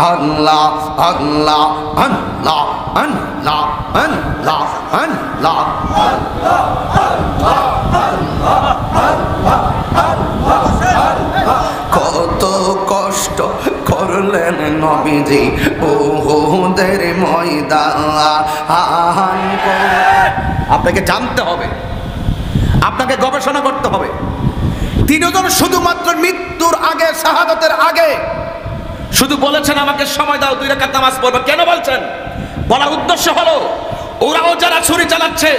আল্লাহ আল্লাহ আল্লাহ আল্লাহ আল্লাহ আল্লাহ কত কষ্ট করলেন নবীজি উহুদের ময়দান। আপনাকে জানতে হবে, আপনাকে গবেষণা করতে হবে। তিনজন শুধুমাত্র মৃত্যুর আগে, শাহাদাতের আগে শুধু বলেছেন আমাকে সময় দাও, 2 রাকাত নামাজ পড়বো। কেন বলছেন? বলার উদ্দেশ্য হলো ওরাও যারা ছুরি চালাচ্ছে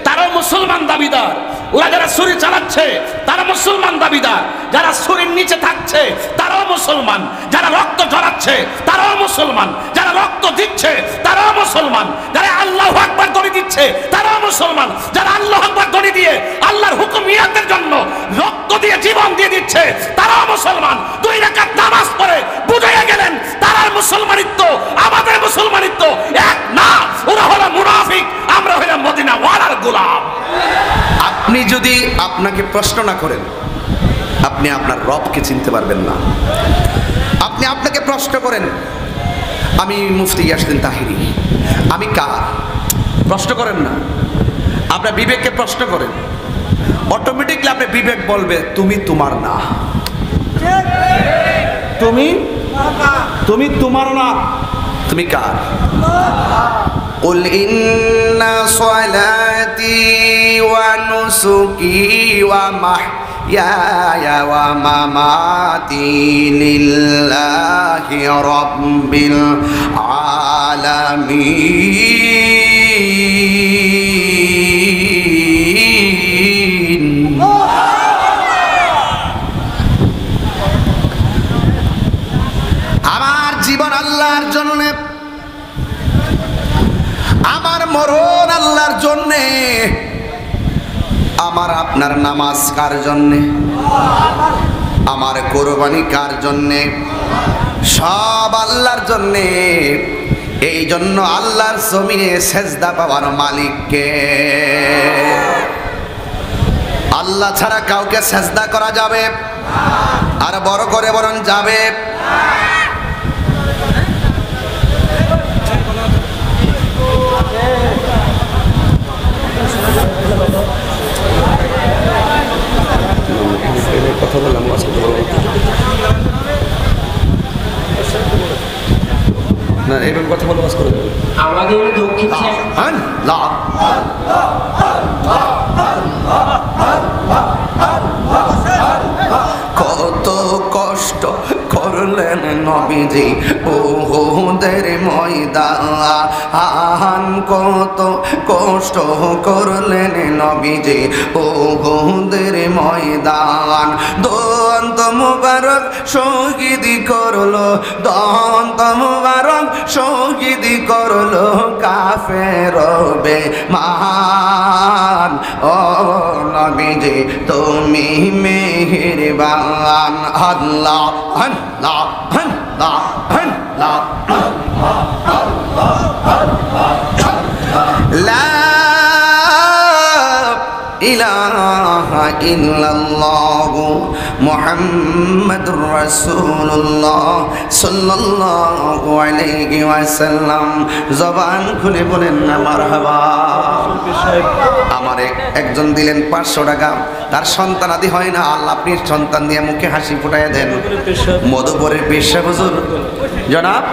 তারাও মুসলমান দাবিদার, ওরা যারা ছুরি চালাচ্ছে তারা মুসলমান দাবিদার, যারা ছুরির নিচে থাকছে তারাও মুসলমান, যারা রক্ত ঝরাচ্ছে তারাও মুসলমান, যারা রক্ত দিচ্ছে তারাও মুসলমান, যারা আল্লাহু আকবার ধ্বনি দিচ্ছে তারাও মুসলমান, যারা আল্লাহু আকবার ধ্বনি দিয়ে আল্লাহর হুকুম ইয়াতের জন্য রক্ত দিয়ে জীবন দিয়ে দিচ্ছে তারাও মুসলমান। 2 রাকাত নামাজ পড়ে বুঝাইয়া গেলেন তারার মুসলমানিত্ব আমাদের মুসলমানিত্ব এক না। ওরা হলো মুনাফিক, আমরা হলাম মদিনা ওয়ালার গোলাম। আপনি যদি আপনাকে প্রশ্ন না করেন আপনি আপনার রবকে চিনতে পারবেন না। আপনি আপনাকে প্রশ্ন করেন আমি মুফতি ইয়াসিন তাহিরি, আমি কার? প্রশ্ন করেন না, আপনার বিবেককে প্রশ্ন করেন, অটোমেটিকলি আপনার বিবেক বলবে তুমি তোমার না, তুমি তোমার না, তুমি কার? قل إن صلاتي ونسكي ومحياي ومماتي لله رب العالمين। আমার জীবন আল্লাহর জন্য, আমার মরণ আল্লাহর জন্যে, আমার আপনার নামাজ কার জন্যে, আমার কোরবানি কার জন্যে? সব আল্লাহর জন্যে। এই জন্য আল্লাহর জমিনে সেজদা পাওয়ার মালিককে। আল্লাহ ছাড়া কাউকে সেজদা করা যাবে? আর বড় করে বরং যাবে? কথা বললাম না, এইভাবে কথা বলে বাস করে আমাদের দক্ষিণ কত কষ্ট করলেন নবীজি উহুদের ময়দান, কত কষ্ট করলেন নবীজি উহুদের ময়দান। দন্ত মুবারক শহীদ করলো, দন্ত মুবারক শহীদ করলো কাফের বেঈমান। ও নবীজি তুমি মেহেরবান। আল্লাহ আল্লাহ আল্লাহ আল্লাহ লা ইলাহা ইল্লাল্লাহু মুহাম্মাদুর রাসূলুল্লাহ সাল্লাল্লাহু আলাইহি ওয়াসাল্লাম। জবান খুলে বলেন না মারহাবা। আমার একজন দিলেন 500 টাকা, তার সন্তান আদি হয় না, আল্লাহ আপনি সন্তান দিয়ে মুখে হাসি ফুটাইয়া দেন। মধুপুরের পেশা হুজুর জনাব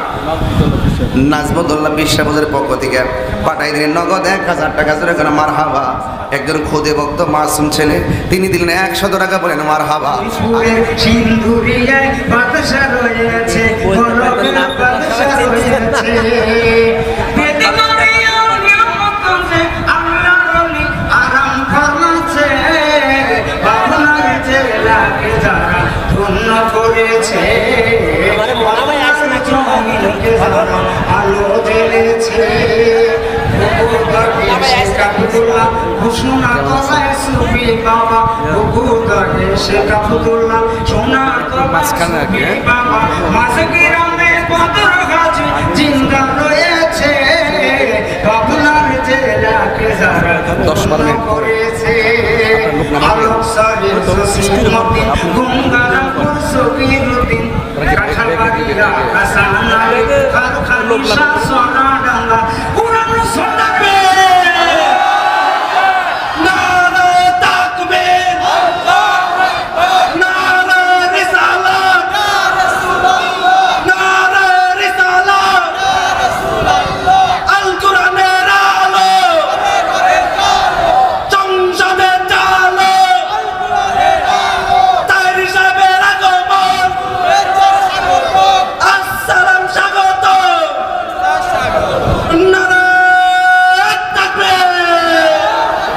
নাজমুদ্দৌলা পেশা হুজুরের পক্ষ থেকে পাঠাই দিলেন নগদ 1000 টাকা। জোরে করে মারহাবা। একজন খুদে ভক্ত মাসুম ছেলে, তিনি দিলেন 100 টাকা। বলেন মারহাবা। আলো জ্বেলেছে ঘোষণা করায় সুফি বাবা, শেখ আব্দুল্লাহ সোনা বাবা, মাঝে গ্রামে বদর গাজী জিন্দা রয়েছে, আপনার জেলাকে যারা 10 করেছে। আলোক সারে সুসিমতি গুঙ্গারামপুর সবিরুদ্দিন কাঁঠালবাড়িয়া হাসান নিশা সোনা ডাঙ্গা কুরআন শোনাবে নারে তাকবীর আল্লাহু আকবার নারে রিসালাত ইয়া রাসূলুল্লাহ নারে রিসালাত ইয়া রাসূলুল্লাহ আল কোরআনের আলো ঘরে ঘরে আলো সংসদে চালো আল কোরআনের আলো তাইর সাহেবের আগমন শুভেচ্ছার স্বাগত আসসালাম স্বাগত নারে তাকবীর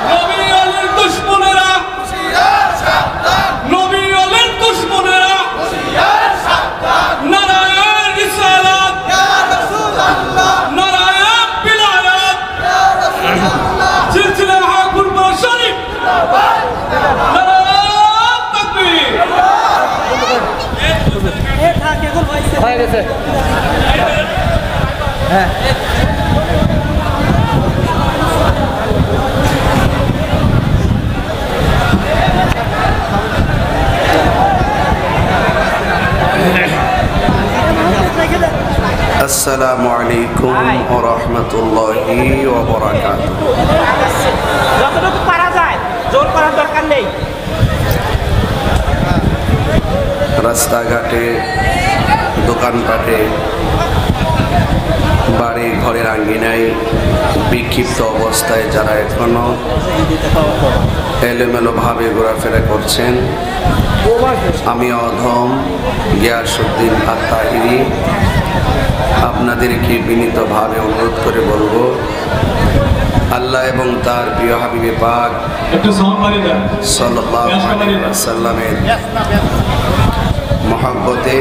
নবী আলীর দুশমনেরা হুঁশিয়ার সাবধান নবী আলীর দুশমনেরা হুঁশিয়ার সাবধান নারায়ে রিসালাত ইয়া রাসূলুল্লাহ নারায়ে বিলায়াত ইয়া রাসূলুল্লাহ সিলসিলা হাকুর শরীফ জিন্দাবাদ নারায়ে তাকবীর হয়ে গেছে আসসালামু আলাইকুম ওয়া রাহমাতুল্লাহি ওয়া বারাকাতুহু। যতটুকু পারা যায় জোর করার দরকার নেই। রাস্তাঘাটে, দোকানপাটে, বাড়ি ঘরের আঙ্গিনায় বিক্ষিপ্ত অবস্থায় যারা এখনো এলোমেলোভাবে ঘোরাফেরা করছেন, আমি অধম গিয়াসউদ্দিন আত-তাহিরি আপনাদেরকে বিনীতভাবে অনুরোধ করে বলবো, আল্লাহ এবং তার প্রিয় হাবিবে পাক সাল্লাল্লাহু আলাইহি ওয়াসাল্লামের মহব্বতে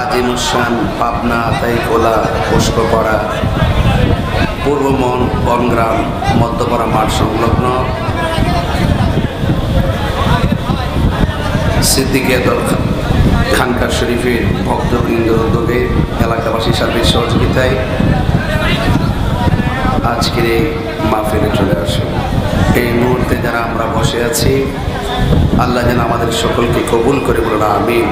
আজিমুসান পাবনা আতাইকোলা পুষ্পপাড়া পূর্ব বনগ্রাম মধ্যপাড়া মাঠ সংলগ্ন সিদ্দিকিয়াতুল খানকা শরীফের ভক্তবৃন্দের উদ্যোগে এলাকাবাসীর সাথে সহযোগিতায় আজকের এই মাহফিলে চলে আসে। এই মুহূর্তে যারা আমরা বসে আছি, আল্লাহ যেন আমাদের সকলকে কবুল করে বলুন আমিন।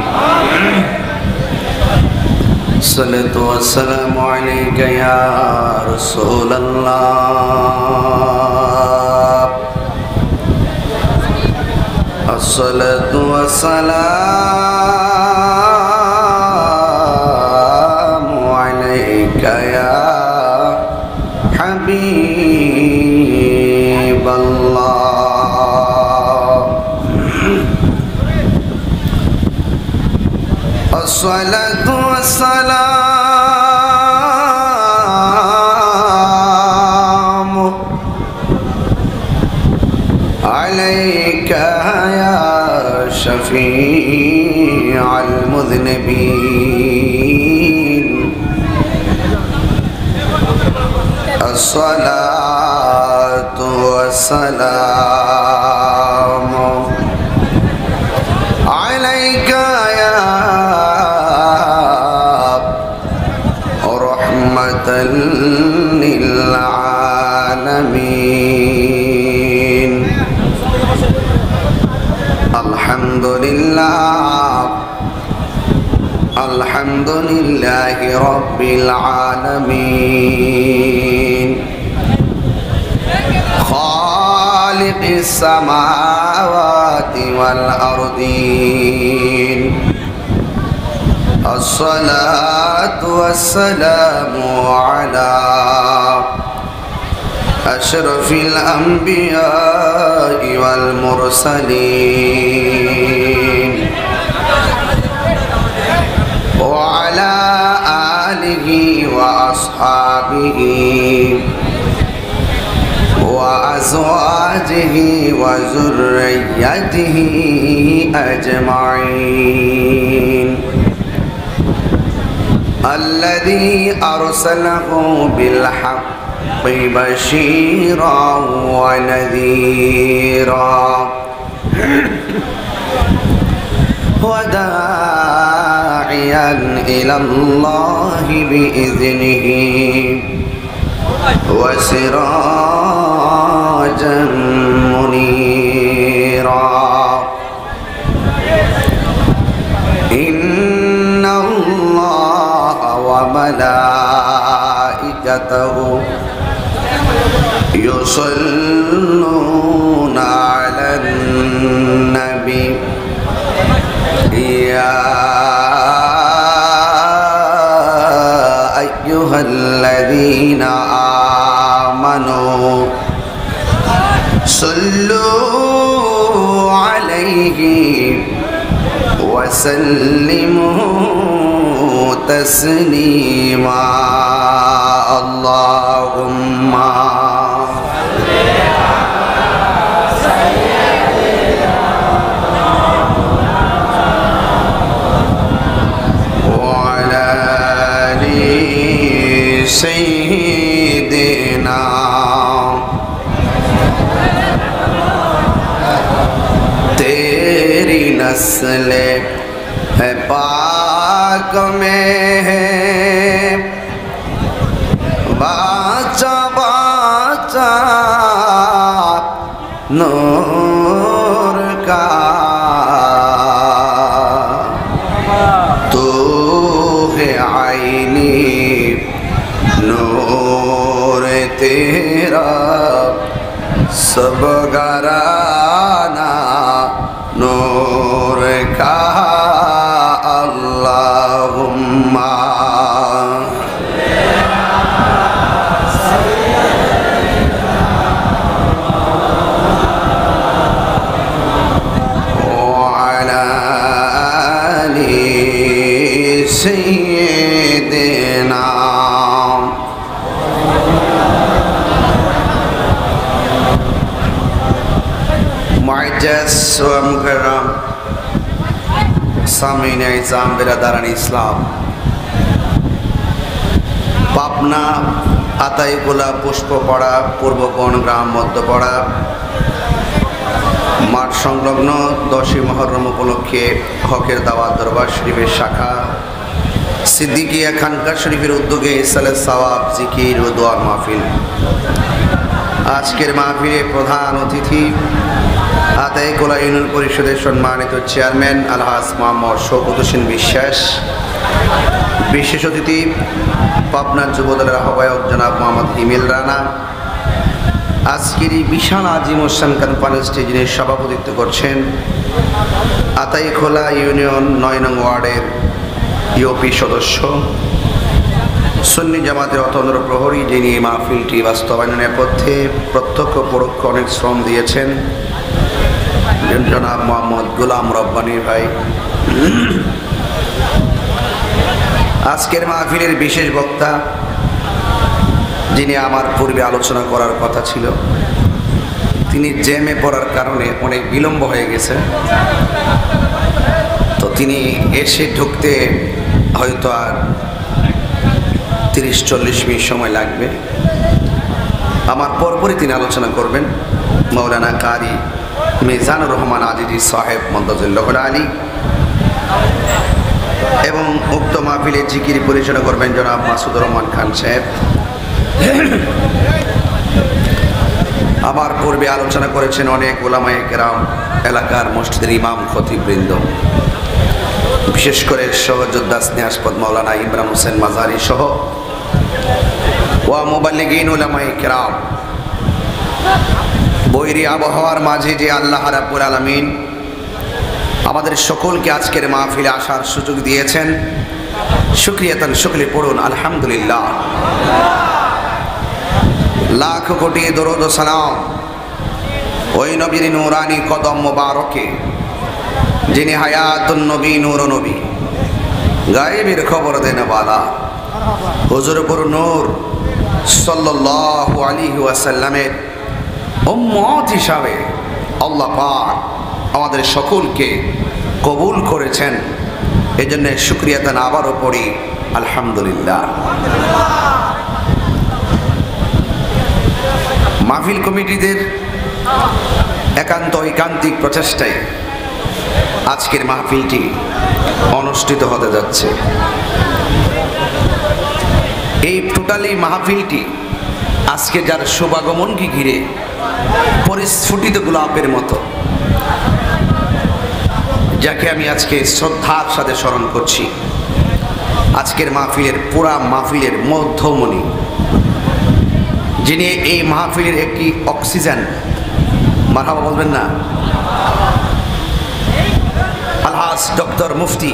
সালাতু ওয়াসসালামু আলাইকা ইয়া রাসূলুল্লাহ আসসালাতু ওয়াসসালামু আলাইকা ইয়া হাবিবাল্লাহ আসসালাতু ওয়াসসালামু আলাইকা ইয়া শাফিআল মুযনিবিন আসসালাতু ওয়াসসালামু আলাইকা ইয়া রাহমাতাল লিল আলামিন। আলহামদুলিল্লাহ আলহামদুলিল্লাহি রাব্বিল আলামিন খালিকিস সামাওয়াতি ওয়াল আরদিন। الصلاة والسلام على أشرف الأنبياء والمرسلين وعلى آله وأصحابه وأزواجه وذريته أجمعين الذي أرسله بالحق بشيرا ونذيرا وداعيا إلى الله بإذنه وسراجا منيرا إن الله وملائكته يصلون على النبي يا أيها الذين آمنوا صلوا عليه وسلموا تسليما اللهم وعلى آل سيدنا तेरी नस्ल है पाक में है बाचा बाचा नूर का तू है आईनी नूर तेरा सब घराना नूर का अल्लाहुम्मा وعلى آل سيدنا معجز ومكرم সামিনে ইসলাম বিরাদারান ইসলাম পাবনা আতাইকুলা পুষ্পপাড়া পূর্বকোণ গ্রাম মধ্যপাড়া মাঠ সংলগ্ন 10ই মুহররম উপলক্ষে হকের দাওয়াত দরবার শরীফের শাখা সিদ্দিকিয়া খানকা শরীফের উদ্যোগে ইসালে সওয়াব জিকির ও দোয়ার মাহফিল। আজকের মাহফিলে প্রধান অতিথি আতাইকুলা ইউনিয়ন পরিষদের সম্মানিত চেয়ারম্যান আলহাজ মোহাম্মদ শওকত হোসেন বিশ্বাস, বিশেষ অতিথি পাবনা যুবদলের আহ্বায়ক জনাব মোহাম্মদ হিমেল রানা। আজকের এই বিশাল আজিম ওসান কানপানি স্টেজে সভাপতিত্ব করছেন আতাইকুলা ইউনিয়ন 9 নং ওয়ার্ডের ইউপি সদস্য সুন্নি জামাতের অতন্দ্র প্রহরী, যিনি এই মাহফিলটি বাস্তবায়নের পথে প্রত্যক্ষ পরোক্ষ অনেক শ্রম দিয়েছেন, জনাব মোহাম্মদ গোলাম রব্বানী ভাই। আজকের মাহফিলের বিশেষ বক্তা, যিনি আমার পূর্বে আলোচনা করার কথা ছিল, তিনি জ্যামে পড়ার কারণে অনেক বিলম্ব হয়ে গেছে, তো তিনি এসে ঢুকতে হয়তো আর 30-40 মিনিট সময় লাগবে। আমার পরপরই তিনি আলোচনা করবেন মৌলানা কারি মিজানুর রহমান আজিজি সাহেব মন্তাজুল্লাহ আলী, এবং উক্ত মাহফিলে জিকির পরিচালনা করবেন জনাব মাসুদুর রহমান খান সাহেব। আমার পূর্বে আলোচনা করেছেন অনেক ওলামায়ে কেরাম, এলাকার মসজিদের ইমাম খতিববৃন্দ, বিশেষ করে সহযোদ্ধা স্নেহাস্পদ মাওলানা ইমরান হোসেন মাজারি সহ ওয়া মুবাল্লিগিন উলামায়ে কেরাম। বৈরী আবহাওয়ার মাঝে যে আল্লাহ রাব্বুল আলামিন আমাদের সকলকে আজকের মাহফিলে আসার সুযোগ দিয়েছেন, শুকরিয়াতান শুকরি পড়ুন আলহামদুলিল্লাহ। লাখ কোটি দরুদ ও সালাম ওই নবীর নূরানি কদম মোবারকে, যিনি হায়াতুন নবী নূর নবী, গায়েবের খবর দেন বালা হুজুর পুর নূর সাল্লাল্লাহু আলাইহি ওয়াসাল্লামের উম্মত হিসাবে আল্লাহ পাক আমাদের সকলকে কবুল করেছেন। এজন্য শুকরিয়াতান আবারও পড়ি আলহামদুলিল্লাহ। মাহফিল কমিটিদের একান্ত ঐকান্তিক প্রচেষ্টায় আজকের মাহফিলটি অনুষ্ঠিত হতে যাচ্ছে। এই টোটালি মাহফিলটি আজকে যার শুভাগমনকে ঘিরে পরিস্ফুটিত গোলাপের মতো, যাকে আমি আজকে শ্রদ্ধার সাথে স্মরণ করছি, আজকের মাহফিলের পুরা মাহফিলের মধ্যমণি, যিনি এই মাহফিলের একটি অক্সিজেন, মারহাবা বলবেন না, আলহাজ ডক্টর মুফতি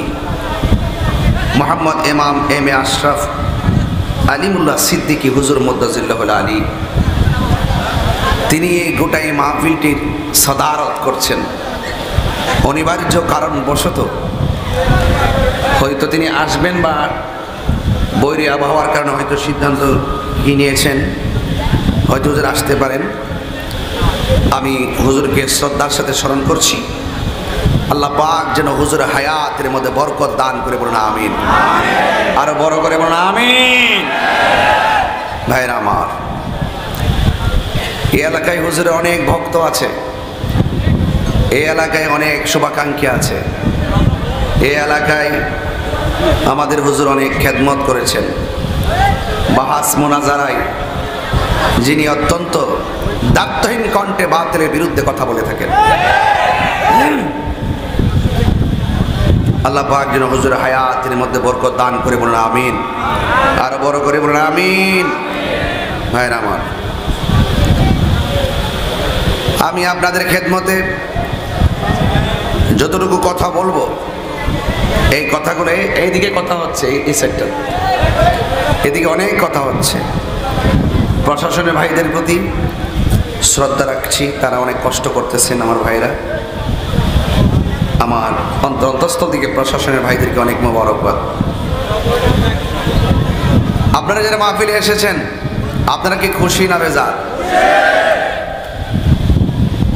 মোহাম্মদ ইমাম এম এ আশরাফ আলিমুল্লাহ সিদ্দিকী হুজুর মুদ্দাজিল্লাহুল আলী, তিনি এই গোটাই মাহফিলটির সদারত করছেন। অনিবার্য কারণবশত হয়তো তিনি আসবেন বা বৈরী আবহাওয়ার কারণে হয়তো সিদ্ধান্ত কি নিয়েছেন, হয়তো হুজুর আসতে পারেন। আমি হুজুরকে শ্রদ্ধার সাথে স্মরণ করছি। আল্লাহ পাক যেন হুজুর হায়াতের মধ্যে বরকত দান করে বলুন আমিন। আরো বড় করে বলুন আমিন। ভাইরা আমার, এই এলাকায় হুজুরের অনেক ভক্ত আছে, এই এলাকায় অনেক শুভাকাঙ্ক্ষী আছে, এই এলাকায় আমাদের হুজুর অনেক খেদমত করেছেন। বাহাস মোনাজারায় যিনি অত্যন্ত দায়িত্বহীন কণ্ঠে বাতিলের বিরুদ্ধে কথা বলে থাকেন, আল্লাহ পাক যেন হুজুর হায়াতের মধ্যে বরকত দান করে বলুন আমিন। আরো বড় করে বলুন আমিন। ভাইরা আমার, আমি আপনাদের খেদমতে যতটুকু কথা বলবো, এই কথাগুলো এইদিকে কথা হচ্ছে, এই সেক্টর এদিকে অনেক কথা হচ্ছে। প্রশাসনের ভাইদের প্রতি শ্রদ্ধা রাখছি, তারা অনেক কষ্ট করতেছেন আমার ভাইরা। আমার অন্তঃস্থল থেকে প্রশাসনের ভাইদেরকে অনেক মোবারকবাদ। আপনারা যারা মাহফিলে এসেছেন, আপনারা কি খুশি না বেজার?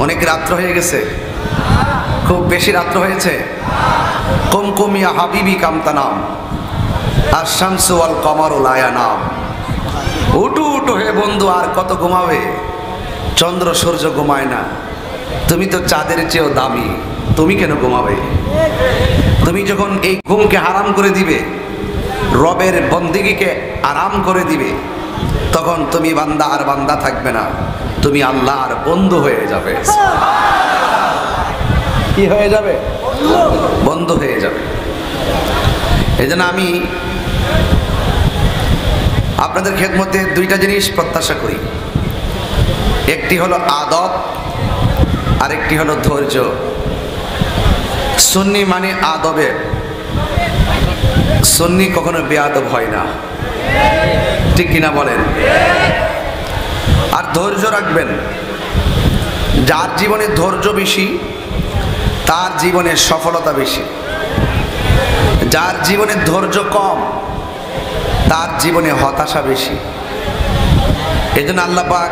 অনেক রাত্র হয়ে গেছে, খুব বেশি রাত্র হয়েছে। কুমকুমিয়া হাবিবি কামতানাম আর শামসু আল কমারু লায়ানাম। উঠু উঠু হে বন্ধু, আর কত ঘুমাবে? চন্দ্র সূর্য ঘুমায় না, তুমি তো চাঁদের চেয়েও দামি, তুমি কেন ঘুমাবে? তুমি যখন এই ঘুমকে হারাম করে দিবে, রবের বন্দিগিকে আরাম করে দিবে, তখন তুমি বান্দা আর বান্দা থাকবে না, তুমি আল্লাহর বন্ধু হয়ে যাবে। কি হয়ে যাবে? বন্ধু হয়ে যাবে। এই জন্য আমি আপনাদের খেদমতে দুইটা জিনিস প্রত্যাশা করি। একটি হলো আদব, আর একটি হলো ধৈর্য। সুন্নি মানে আদবে, সুন্নি কখনো বেয়াদব হয় না, ঠিক কিনা বলেন? আর ধৈর্য রাখবেন। যার জীবনে ধৈর্য বেশি, তার জীবনে সফলতা বেশি। যার জীবনে ধৈর্য কম, তার জীবনে হতাশা বেশি। এই জন্য আল্লাহ পাক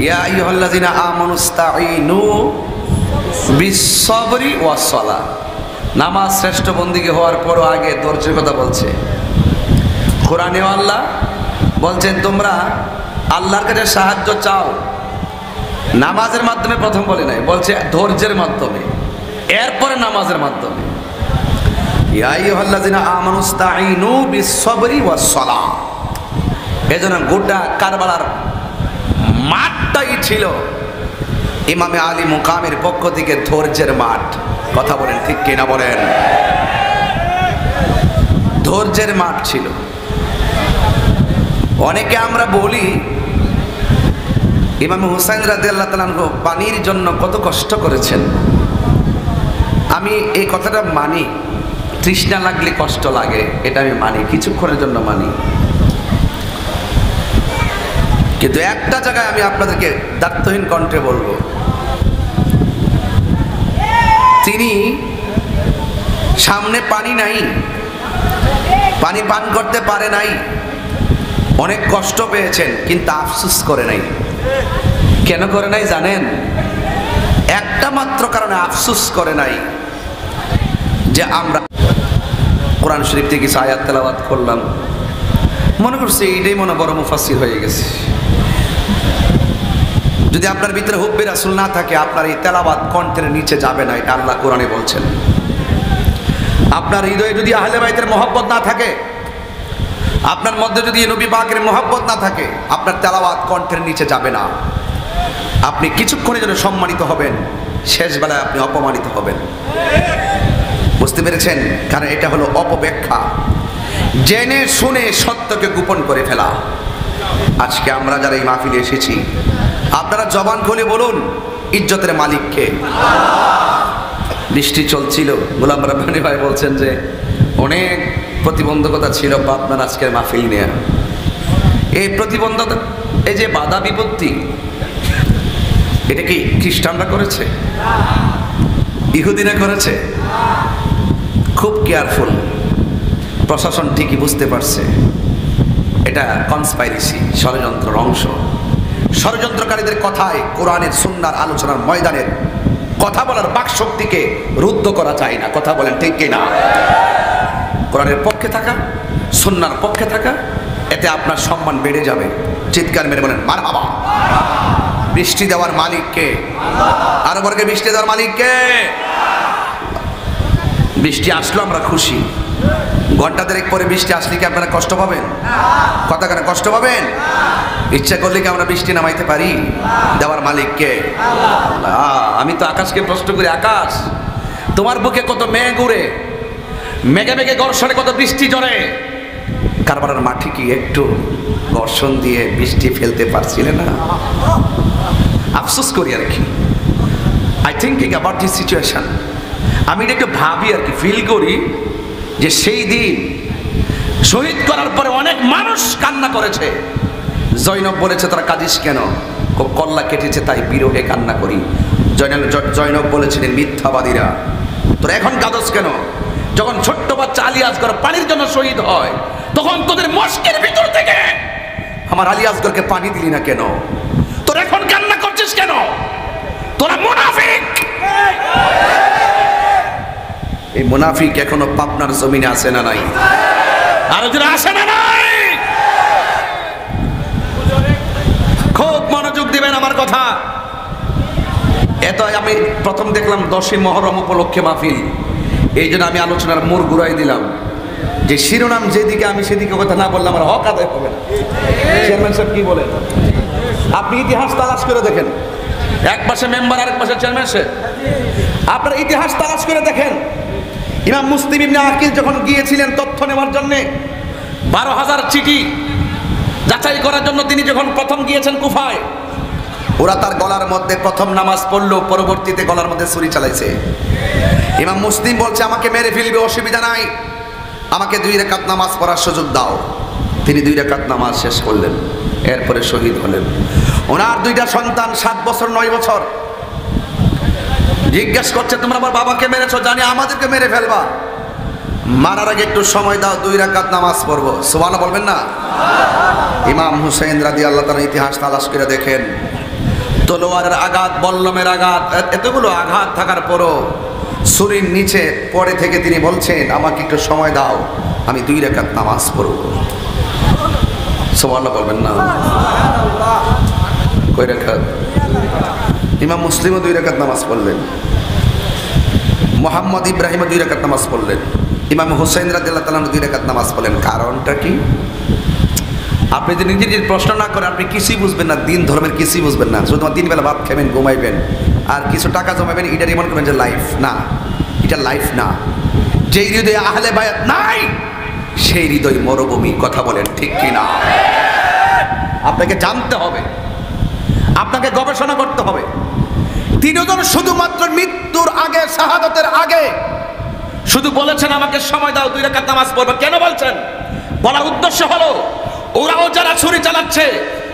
ইয়া আইয়ুহাল্লাযিনা আমানুস্তাঈনু বিস-সাবরি ওয়াস-সালাহ, নামাজ শ্রেষ্ঠ বন্দিগি হওয়ার পরও আগে ধৈর্যের কথা বলছে। কোরআনেও আল্লাহ বলছেন তোমরা আল্লাহর কাছে সাহায্য চাও, নামাজের মাধ্যমে প্রথম বলে নাই, বলছে ধৈর্যের মাধ্যমে, এরপরে নামাজের মাধ্যমে। ইয়া আইয়ুহাল্লাযিনা আমানুস্তাঈনু বিস-সাবরি ওয়াস-সালাহ। এজন্য গোটা কারবালার মাঠটাই ছিল ইমামে আলী মুকামের পক্ষ থেকে ধৈর্যের মাঠ। কথা বলেন ঠিক কিনা বলেন? ধৈর্যের মাঠ ছিল। অনেকে আমরা বলি ইমাম হুসাইন রাদিয়াল্লাহু তাআলা আনহু পানির জন্য কত কষ্ট করেছেন। আমি এই কথাটা মানি, তৃষ্ণা লাগলে কষ্ট লাগে, এটা আমি মানি, কিছুক্ষণের জন্য মানি। কিন্তু একটা জায়গায় আমি আপনাদেরকে দায়িত্বহীন কণ্ঠে বলবো, তিনি সামনে পানি নাই, পানি পান করতে পারে নাই, অনেক কষ্ট পেয়েছেন, কিন্তু আফসোস করে নাই। কেন করে নাই জানেন? একটা মাত্র কারণে আফসোস করে নাই, যে আমরা কোরআন শরীফ থেকে কিছু আয়াত তেলাওয়াত করলাম, মনে করছি এইটাই মনে বড় মুফাসসির হয়ে গেছে। যদি আপনার ভিতরে হুব্বে রাসূল না থাকে, আপনার এই তেলাওয়াত কণ্ঠের নিচে যাবে না, এটা আল্লাহ কোরআনে বলছেন। আপনার হৃদয়ে যদি আহলে বাইতের মহব্বত না থাকে, আপনার মধ্যে যদি নবী পাকের মহব্বত না থাকে, আপনার তেলাওয়াত কণ্ঠের নিচে যাবে না। আপনি কিছুক্ষণের জন্য সম্মানিত হবেন, শেষ বেলায় আপনি অপমানিত হবেন। বুঝতে পেরেছেন? কারণ এটা হলো অপব্যাখ্যা, জেনে শুনে সত্যকে গোপন করে ফেলা। আজকে আমরা যারা এই মাহফিলে এসেছি, আপনারা জবান খুলে বলুন ইজ্জতের মালিককে। বৃষ্টি চলছিল, গোলাম রাব্বানী ভাই বলছেন যে অনেক প্রতিবন্ধকতা ছিল আপনার আজকের মাহফিল নিয়ে। এই প্রতিবন্ধকতা, এই যে বাধা বিপত্তি, এটা কি খ্রিস্টানরা করেছে? ইহুদিরা করেছে? খুব কেয়ারফুল, প্রশাসন ঠিকই বুঝতে পারছে এটা কনস্পাইরেসি, ষড়যন্ত্রের অংশ। ষড়যন্ত্রকারীদের কথায় কোরআনের সুন্নাহর আলোচনার ময়দানের কথা বলার বাকশক্তিকে রুদ্ধ করা যায় না। কথা বলেন ঠিক কিনা? কোরআনের পক্ষে থাকা, সুন্নাহর পক্ষে থাকা, এতে আপনার সম্মান বেড়ে যাবে। চিৎকার মেরে বলেন মারহাবা। বৃষ্টি দেওয়ার মালিককে, আরো বর্গে বৃষ্টি দেওয়ার মালিককে। বৃষ্টি আসলো আমরা খুশি, ঘন্টা দেড়েক পরে বৃষ্টি আসলে কি আপনারা কষ্ট পাবেন? কথা কেন কষ্ট পাবেন? ইচ্ছা করলে কি আমরা বৃষ্টি নামাইতে পারি? দেওয়ার মালিককে। আমি তো আকাশকে প্রশ্ন করি, আকাশ তোমার বুকে কত মেঘ উড়ে, মেঘে মেঘে ঘর্ষণে কত বৃষ্টি ঝরে, কারবারের মাটি কি একটু ঘর্ষণ দিয়ে বৃষ্টি ফেলতে পারছিলে না? আফসোস করি আর কি। I thinking about this situation. আমি এটা একটু ভাবি আর কি, ফিল করি যে সেই দিন শহীদ করার পরে অনেক মানুষ কান্না করেছে। জৈনব বলেছে তোরা কাঁদিস কেন? কল্লা কেটেছে তাই বিরহে কান্না করি। জৈনব বলেছিলেন মিথ্যাবাদীরা তোরা এখন কাঁদস কেন? যখন ছোট্ট বাচ্চা আলী আসগর পানির জন্য শহীদ হয়, তখন তোদের মস্কের ভিতর থেকে আমার আলী আসগরকে পানি দিলি না কেন? তোরা এখন কান্না করছিস কেন? তোরা মুনাফিক। এই মুনাফিক এখনো পাবনার জমিনে আছে না নাই? আরো যারা আসে না নাই? খুব মনোযোগ দিবেন আমার কথা। এত আমি প্রথম দেখলাম 10ই মহরম উপলক্ষে মাহফিল, এই জন্য আমি আলোচনার মোড় ঘুরাই দিলাম যে শিরোনাম যেদিকে আমি সেদিকে কথা না বললে আমার হক আদায় হবে না। চেয়ারম্যান সাহেব কি বলেন? আপনি ইতিহাস তালাশ করে দেখেন, এক পাশে মেম্বার আরেক পাশে চেয়ারম্যান সাহেব। আপনার ইতিহাস তালাশ করে দেখেন, ইমাম মুসলিম ইবনে আকিল যখন গিয়েছিলেন তথ্য নেওয়ার জন্যে, 12,000 চিঠি যাচাই করার জন্য তিনি যখন প্রথম গিয়েছেন কুফায়, ওরা তার গলার মধ্যে প্রথম নামাজ পড়লো, পরবর্তীতে গলার মধ্যে ছুরি চালাইছে। ইমাম মুসলিম বলছে আমাকে মেরে ফেলবে, অসুবিধা নাই, আমাকে 2 রাকাত নামাজ পড়ার সুযোগ দাও। তিনি 2 রাকাত নামাজ শেষ করলেন, এরপরে শহীদ হলেন। ওনার 2টা সন্তান 7 বছর 9 বছর জিজ্ঞেস করছে তোমরা আমার বাবাকে মেরেছো, জানি আমাদেরকে মেরে ফেলবা, মারার আগে একটু সময় দাও, 2 রাকাত নামাজ পড়বো। সুবহানাল্লাহ বলবেন না? ইমাম হুসাইন রাদিয়াল্লাহু তাআলা ইতিহাস তালাশ করে দেখেন, তলোয়ারের আঘাত, বল্লমের আঘাত, এতগুলো আঘাত থাকার পরও ছুরির নিচে পড়ে থেকে তিনি বলছেন আমাকে একটু সময় দাও, আমি 2 রাকাত নামাজ পড়ব। সুবহানাল্লাহ বলবেন না? কয় রাকাত? ইমাম মুসলিমও 2 রাকাত নামাজ পড়লেন, মোহাম্মদ ইব্রাহিমও 2 রাকাত নামাজ পড়লেন, ইমাম হুসাইন রাদিয়াল্লাহু তাআলা 2 রাকাত নামাজ পড়লেন। কারণটা কি? আপনি যদি নিজের প্রশ্ন না করেন আপনি কিছুই বুঝবেন না, দিন ধর্মের কিছুই বুঝবেন না। শুধুমাত্র 3 বেলা ভাত খাবেন, ঘুমাইবেন, আর কিছু টাকা জমাবেন, এটা মনে করবেন যে লাইফ। না, এটা লাইফ না। যেই হৃদয়ে আহলে বায়াত নাই সেই হৃদয় মরুভূমি। কথা বলেন ঠিক কিনা? আপনাকে জানতে হবে, আপনাকে গবেষণা করতে হবে। 3 জন শুধুমাত্র মৃত্যুর আগে, শাহাদাতের আগে শুধু বলেছেন আমাকে সময় দাও, 2 রাকাত নামাজ পড়বো। কেন বলছেন? বলার উদ্দেশ্য হলো ওরাও যারা ছুরি চালাচ্ছে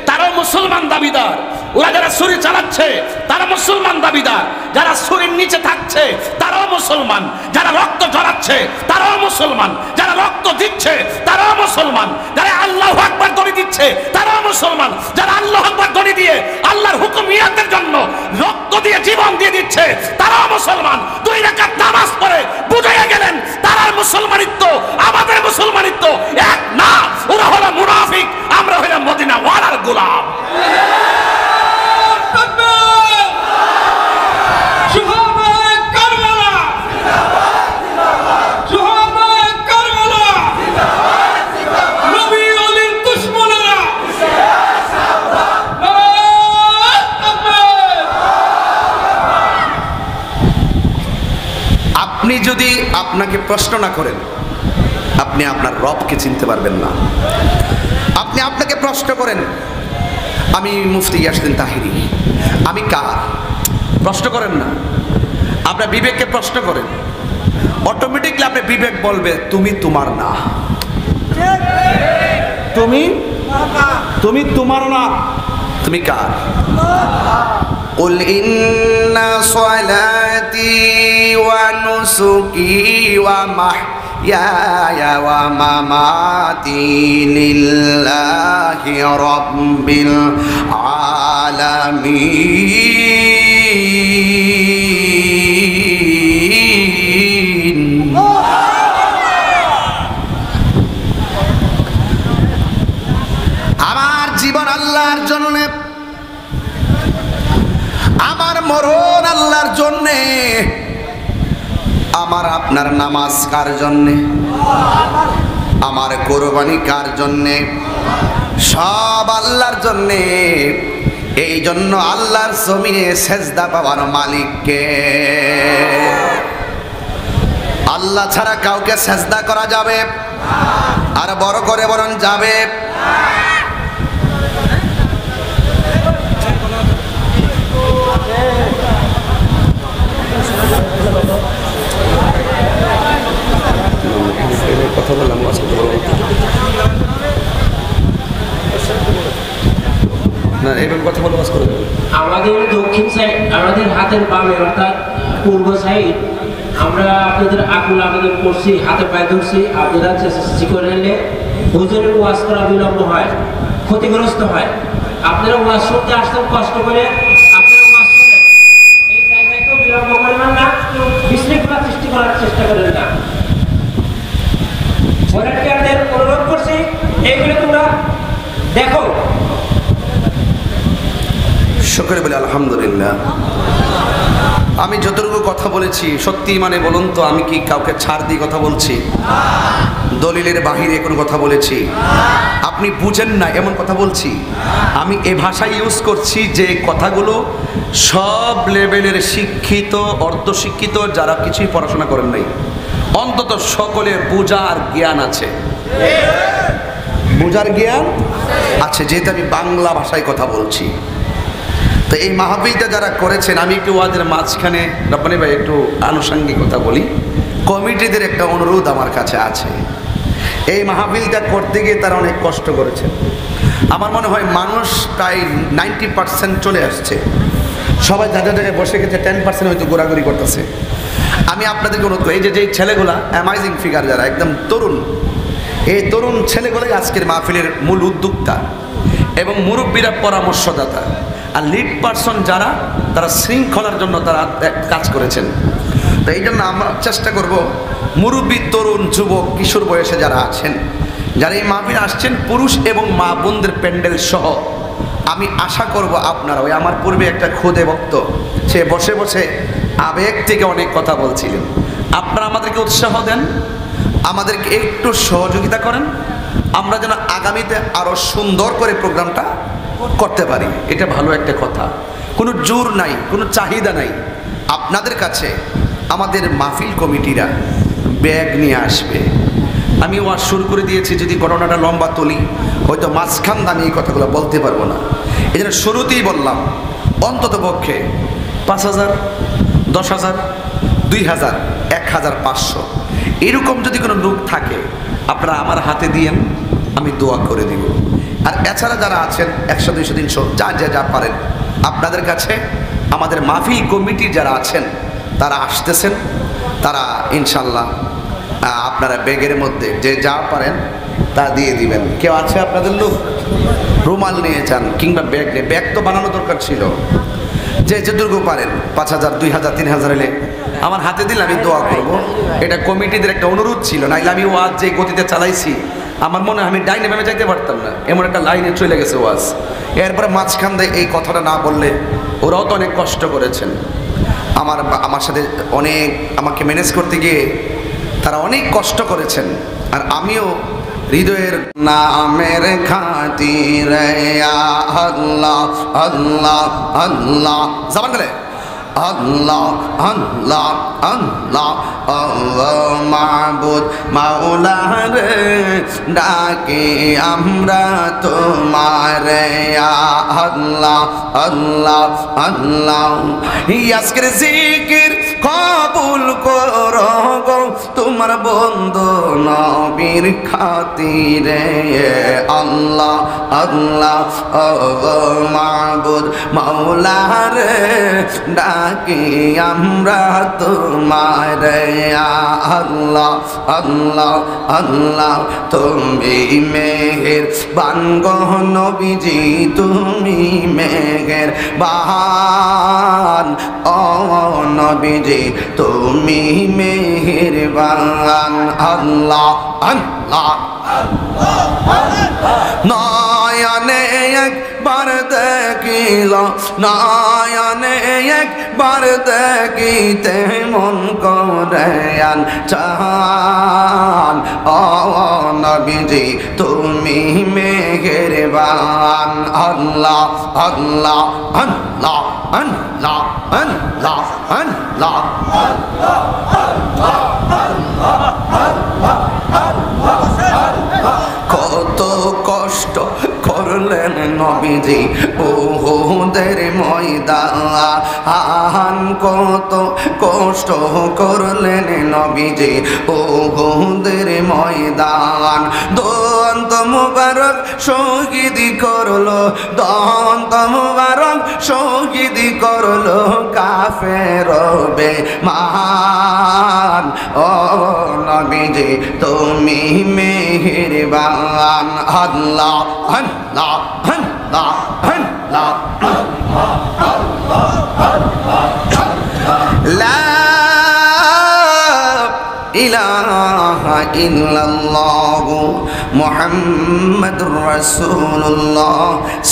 তারাও মুসলমান দাবিদার, ওরা যারা ছুরি চালাচ্ছে তারা মুসলমান দাবিদার, যারা ছুরির নিচে থাকছে তারাও মুসলমান, যারা রক্ত ঝরাচ্ছে তারাও মুসলমান, যারা রক্ত দিচ্ছে তারাও মুসলমান, যারা আল্লাহু আকবার ধ্বনি দিচ্ছে তারাও মুসলমান, যারা আল্লাহু আকবার ধ্বনি দিয়ে আল্লাহর হুকুম ইয়াতের জন্য রক্ত দিয়ে জীবন দিয়ে দিচ্ছে তারাও মুসলমান। 2 রাকাত নামাজ পড়ে বুঝাইয়া গেলেন তারার মুসলমানিত্ব আমাদের মুসলমানিত্ব এক না। ওরা হলো মুনাফিক, আমরা হলাম মদিনা ওয়ালার গোলাম। আপনি যদি আপনাকে প্রশ্ন না করেন আপনি আপনার রবকে চিনতে পারবেন না। আপনি আপনাকে প্রশ্ন করেন, আমি মুফতি ইয়াসিন তাহিরি, আমি কার? প্রশ্ন করেন না, আপনার বিবেককে প্রশ্ন করেন। অটোমেটিকলি আপনার বিবেক বলবে তুমি তোমার না, তুমি তোমার না, তুমি কার? قل إن صلاتي ونسكي ومحياي ومماتي لله رب العالمين আমার জীবন আল্লাহর জন্যে, আমার মরণ আল্লাহর জন্যে, আমার আপনার নামাজ কার জন্যে, আমার কোরবানি কার জন্যে? সব আল্লাহর জন্যে। এই জন্য আল্লাহর জমিনে সেজদা পাওয়ার মালিককে। আল্লাহ ছাড়া কাউকে সেজদা করা যাবে? আর বড় করে বলুন, যাবে? কথা বললাম, না এইভাবে কথা বলে বাস করে দেবে। আমাদের দক্ষিণ সাইড, আমাদের হাতের বামে অর্থাৎ পূর্ব সাইড, আমরা আপনাদের আকুল আবেদন করছি, হাতে পায়ে ধরছি, আপনারা চেষ্টা করে নিলে হুজুরের ওয়াজ করা বিলম্ব হয়, ক্ষতিগ্রস্ত হয়। আপনারা ওয়াজ শুনতে আসতেন কষ্ট করে, আপনারা ওয়াজ শুনেন, এই জায়গায় কেউ বিলম্ব করবেন না, বিশৃঙ্খলা সৃষ্টি করার চেষ্টা করেন না। ভলান্টিয়ারদের অনুরোধ করছি এইগুলো তোমরা দেখো। শুকর বলে আলহামদুলিল্লাহ। আমি যতটুকু কথা বলেছি সত্যি মানে বলুন তো, আমি কি কাউকে ছাড় দিয়ে কথা বলছি? দলিলের বাহিরে কোনো কথা বলেছি? আপনি বুঝেন না এমন কথা বলছি? আমি এ ভাষা ইউজ করছি যে কথাগুলো সব লেভেলের শিক্ষিত, অর্ধশিক্ষিত, যারা কিছুই পড়াশোনা করেন নাই, অন্তত সকলে বোঝার জ্ঞান আছে। বোঝার জ্ঞান আছে, যেহেতু আমি বাংলা ভাষায় কথা বলছি। তো এই মাহফিলটা যারা করেছেন, আমি একটু ওয়াদের মাঝখানে রব্বানি ভাই একটু আনুষঙ্গিক কথা বলি। কমিটিদের একটা অনুরোধ আমার কাছে আছে। এই মাহফিলটা করতে গিয়ে তারা অনেক কষ্ট করেছেন। আমার মনে হয় মানুষ প্রায় 90% চলে আসছে, সবাই যাদের জায়গায় বসে গেছে, 10% হয়তো ঘোরাঘুরি করতেছে। আমি আপনাদেরকে অনুরোধ করি, এই যে ছেলেগুলা অ্যামাইজিং ফিগার, যারা একদম তরুণ, এই তরুণ ছেলেগুলাই আজকের মাহফিলের মূল উদ্যোক্তা এবং মুরব্বীরা পরামর্শদাতা, আর লিড পার্সন যারা, তারা শৃঙ্খলার জন্য তারা কাজ করেছেন। তো এই জন্য আমরা চেষ্টা করব, মুরব্বী, তরুণ, যুবক, কিশোর বয়সে যারা আছেন, যারা এই মাহফিলে আসছেন, পুরুষ এবং মা বোনদের প্যান্ডেল সহ, আমি আশা করব আপনারা, ওই আমার পূর্বে একটা খুদে বক্ত, সে বসে বসে আবেগ থেকে অনেক কথা বলছিলেন, আপনারা আমাদেরকে উৎসাহ দেন, আমাদেরকে একটু সহযোগিতা করেন, আমরা যেন আগামীতে আরো সুন্দর করে প্রোগ্রামটা করতে পারি। এটা ভালো একটা কথা, কোনো জোর নাই, কোনো চাহিদা নাই। আপনাদের কাছে আমাদের মাহফিল কমিটিরা ব্যাগ নিয়ে আসবে। আমি ওয়াজ শুরু করে দিয়েছি, যদি ঘটনাটা লম্বা তুলি হয়তো মাঝখান আমি এই কথাগুলো বলতে পারবো না। এই জন্য শুরুতেই বললাম, অন্তত পক্ষে 5,000, 10,000, 2,000, 1,500 এরকম যদি কোনো লোক থাকে, আপনারা আমার হাতে দিয়েন, আমি দোয়া করে দিব। আর এছাড়া যারা আছেন 100, 200, 300, যা পারেন, আপনাদের কাছে আমাদের মাহফিল কমিটির যারা আছেন তারা আসতেছেন, তারা ইনশাল্লাহ আপনারা ব্যাগের মধ্যে যে যা পারেন তা দিয়ে দিবেন। কেউ আছে আপনাদের লোক? রুমাল নিয়ে যান, কিংবা ব্যাগ নিয়ে, ব্যাগ তো বানানো দরকার ছিল। যে যতটুকু পারেন, 5,000, 2,000, 3,000 এলে আমার হাতে দিলে আমি দোয়া করব। এটা কমিটিদের একটা অনুরোধ ছিল, নাইলে আমি ওয়াজ যে গতিতে চালাইছি, আমার মনে হয় আমি ডাইনে ভেবে যাইতে পারতাম না, এমন একটা লাইনে চলে গেছে ওয়াজ। এরপরে মাঝখান দিয়ে এই কথাটা না বললে, ওরাও তো অনেক কষ্ট করেছেন, আমার সাথে অনেক আমাকে ম্যানেজ করতে গিয়ে তারা অনেক কষ্ট করেছেন, আর আমিও হৃদয়ের নামের খাতিরে আল্লাহ আল্লাহ আল্লাহ, জামান গেলে আল্লাহ আল্লাহ আল্লাহ আল্লাহ মাবুদ মাওলা রে ডাকি আমরা তোমারে আল্লাহ আল্লাহ আল্লাহ আজকের জিকির কবুল করো গো তোমার বন্ধু নবীর খাতিরে আল্লাহ আল্লাহ মাবুদ মাওলা রে ডাকি আমরা তোমারে আল্লাহ আল্লাহ আল্লাহ তুমি মেহের বানগো নবীজি তুমি মেহের বান ও নবীজি তুমি মেহেরবান আল্লাহ আল্লাহ নয়নে একবার দেখিল নয়নে একবার দেখিতে মন করে চান ও নবীজি তুমি মেহেরবান আল্লাহ আল্লাহ আল্লাহ আল্লাহ আল্লাহ আল্লাহ কত কষ্ট করলেন নবীজি উহুদের ময়দান কত কষ্ট করলেন নবীজি উহুদের ময়দান দন্ত মুবারক শহীদ করলো দন্ত মুবারক শহীদ করলো কাফের বেঈমান ও নবীজি তুমি মেহেরবান আল্লাহ আল্লাহ আল্লাহ আল্লাহ লা ইলাহা ইল্লাল্লাহু মুহাম্মাদুর রাসূলুল্লাহ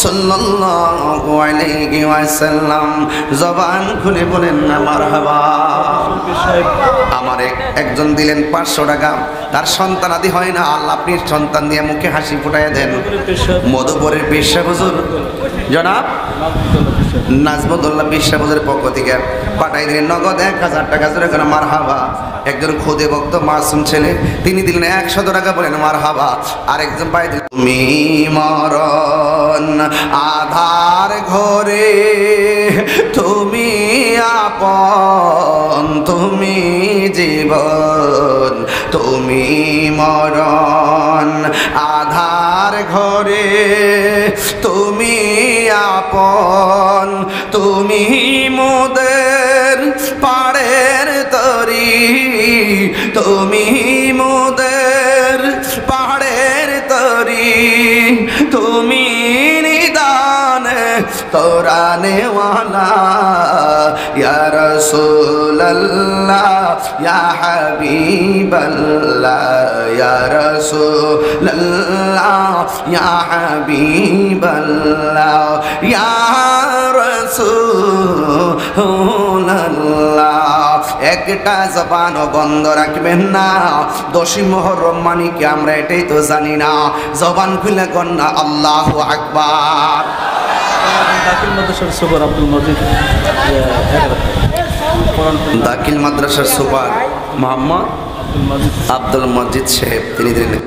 সাল্লাল্লাহু আলাইহি ওয়াসাল্লাম জবান খুলে বলেন না মারহাবা আমার একজন দিলেন 500 টাকা তার সন্তান আদি হয় না আল্লাহ আপনি সন্তান দিয়ে মুখে হাসি ফুটাইয়া দেন মধুপুরের পেশা হুজুর জনাব নাজমুদ্দৌলা পেশা হুজুরের পক্ষ থেকে পাঠাই দিলেন নগদ 1000 টাকা জোরে করে মারহাবা একজন খুদে ভক্ত মাসুম ছেলে তিনি দিলেন 100 টাকা বলেন মারহাবা আরেকজন পাই দিলেন তুমি মরণ আধার ঘরে তুমি আপন তুমি জীবন তুমি মরণ আধার ঘরে তুমি আপন তুমি মোদের পাড়ের তরি তুমি মোদের পাড়ের তরি তুমি নিদানে তোরানে ওয়ালা ইয়া রাসূলুল্লাহ ইয়া হাবিবাল্লাহ ইয়া রাসূলুল্লাহ ইয়া হাবিবাল্লাহ ইয়া রাসূলুল্লাহ একটা জবানও বন্ধ রাখবেন না 10ই মুহররম মানে কি আমরা এটাই তো জানি না জবান খুলে কন্যা আল্লাহু আকবার দাখিল মাদ্রাসার সুপার আব্দুল মজিদ দাখিল মাদ্রাসার সুপার মোহাম্মদ আব্দুল মজিদ সাহেব তিনি দিলেন